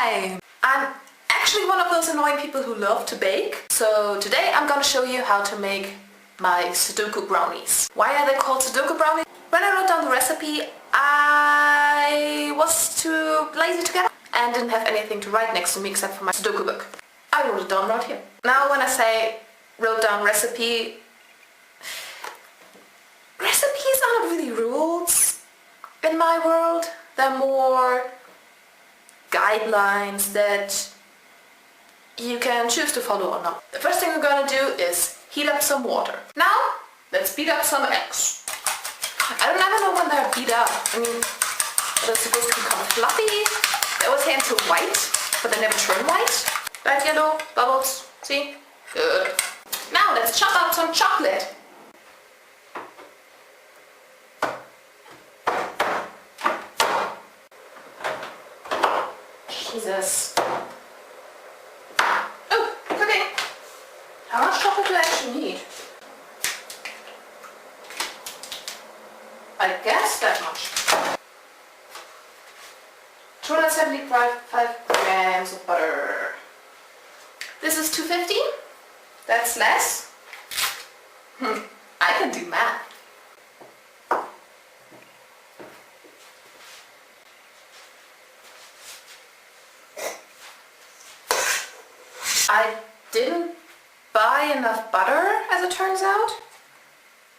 Hi! I'm actually one of those annoying people who love to bake. So today I'm gonna show you how to make my Sudoku brownies. Why are they called Sudoku brownies? When I wrote down the recipe, I was too lazy to get up and didn't have anything to write next to me except for my Sudoku book. I wrote it down right here. Now when I say wrote down recipe, recipes aren't really rules in my world. They're more guidelines that you can choose to follow or not. The first thing we're gonna do is heat up some water. Now, let's beat up some eggs. I don't ever know when they're beat up. I mean, they're supposed to become fluffy. They always turn to white, but they never turn white. Light yellow, bubbles, see? Good. Now let's chop up some chocolate. Jesus. Oh, cooking. How much chocolate do I actually need? I guess that much. 275 grams of butter. This is 250. That's less. I can do math. I didn't buy enough butter, as it turns out,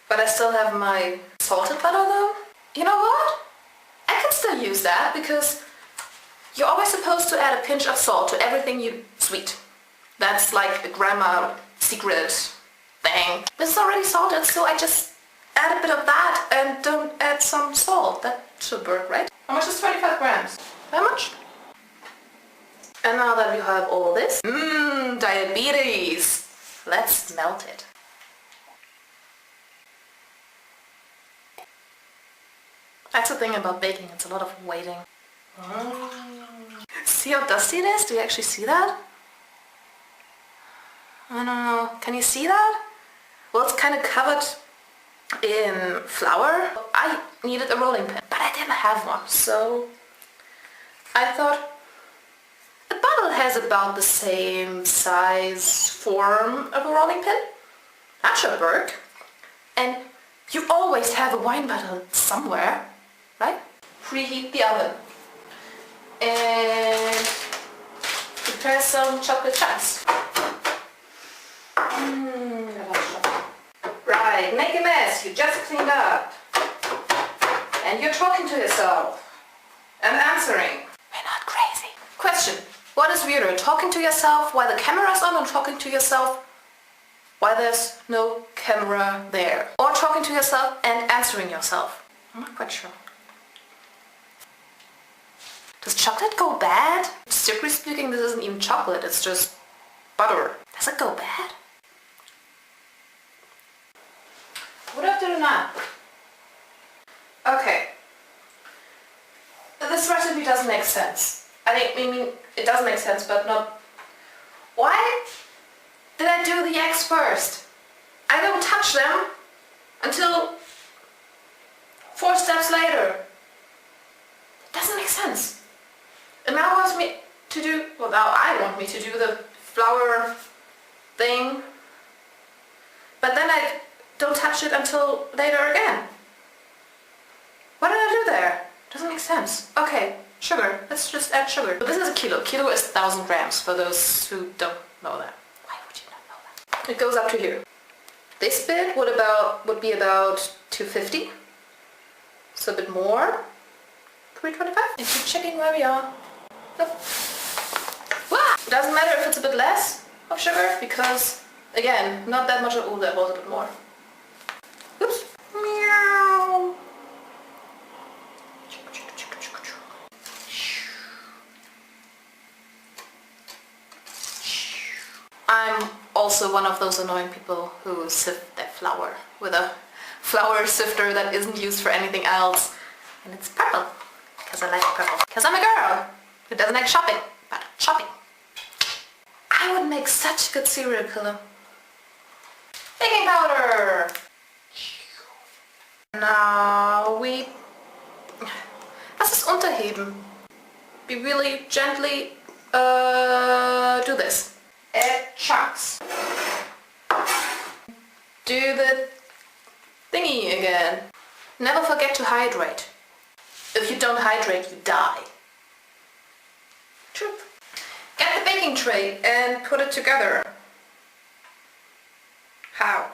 but I still have my salted butter though. You know what? I can still use that because you're always supposed to add a pinch of salt to everything you sweet. That's like a grandma secret thing. This is already salted, so I just add a bit of that and don't add some salt. That should work, right? How much is 25 grams? How much? And now that we have all this, diabetes, let's melt it. That's the thing about baking, it's a lot of waiting. See how dusty it is? Do you actually see that? I don't know, can you see that? Well, it's kind of covered in flour. I needed a rolling pin, but I didn't have one, so I thought, a bottle has about the same size form of a rolling pin. That should work. And you always have a wine bottle somewhere, right? Preheat the oven. And prepare some chocolate chunks. Right, make a mess. You just cleaned up. And you're talking to yourself. And answering. We're not crazy. Question. What is weirder, talking to yourself while the camera's on, or talking to yourself while there's no camera there? Or talking to yourself and answering yourself? I'm not quite sure. Does chocolate go bad? Strictly speaking, this isn't even chocolate, it's just butter. Does it go bad? What do I have to do now? Okay. This recipe doesn't make sense. I mean, it does make sense, but not... Why did I do the eggs first? I don't touch them until 4 steps later. It doesn't make sense. And now wants me to do... Well, now I want me to do the flour thing. But then I don't touch it until later again. What did I do there? Doesn't make sense. Okay. Sugar. Let's just add sugar. But this is a kilo. Kilo is 1,000 grams for those who don't know that. Why would you not know that? It goes up to here. This bit would be about 250. So a bit more. 325. And keep checking where we are. Nope. Wow. It doesn't matter if it's a bit less of sugar because, again, not that much. Oh, that was a bit more. Oops. Meow. I'm also one of those annoying people who sift their flour with a flour sifter that isn't used for anything else. And it's purple, because I like purple. Because I'm a girl who doesn't like shopping, but shopping. I would make such a good serial killer. Baking powder! Now lass es unterheben. Be really gently do this. Add chunks. Do the thingy again. Never forget to hydrate. If you don't hydrate, you die. Truth. Get the baking tray and put it together. How?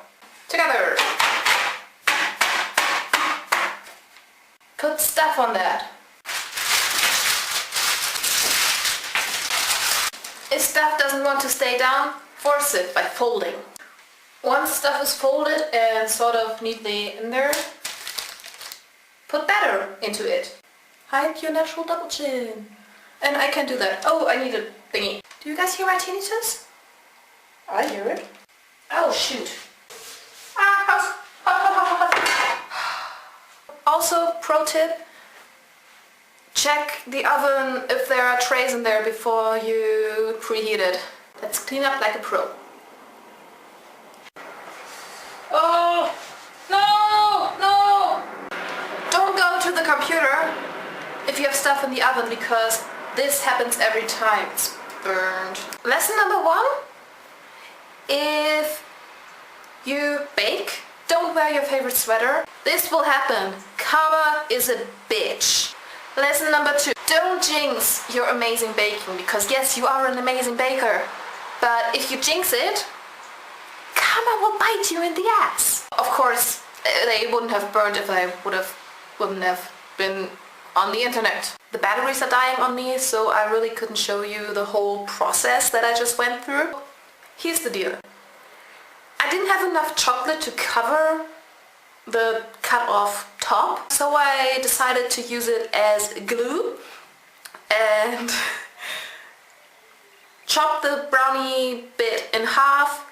Together. Put stuff on that. If stuff doesn't want to stay down, force it by folding. Once stuff is folded and sort of neatly in there, put batter into it. Hide your natural double chin. And I can do that. Oh, I need a thingy. Do you guys hear my tinnitus? I hear it. Oh, shoot. Also, pro tip, check the oven if there are trays in there before you preheat it. Let's clean up like a pro. Oh, no, no! Don't go to the computer if you have stuff in the oven because this happens every time. It's burned. Lesson number 1, if you bake, don't wear your favorite sweater. This will happen. Karma is a bitch. Lesson number 2, don't jinx your amazing baking because yes, you are an amazing baker. But if you jinx it, karma will bite you in the ass. Of course, they wouldn't have burned if I wouldn't have been on the internet. The batteries are dying on me, so I really couldn't show you the whole process that I just went through. Here's the deal. I didn't have enough chocolate to cover the cut off top, so I decided to use it as glue and chop the brownie bit in half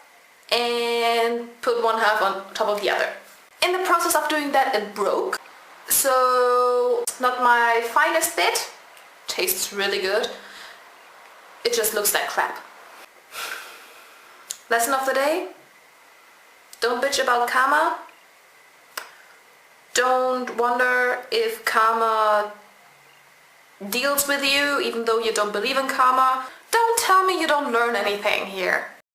and put one half on top of the other. In the process of doing that, it broke. So, not my finest bit. Tastes really good. It just looks like crap. Lesson of the day. Don't bitch about karma. Don't wonder if karma deals with you even though you don't believe in karma. Don't tell me you don't learn anything here.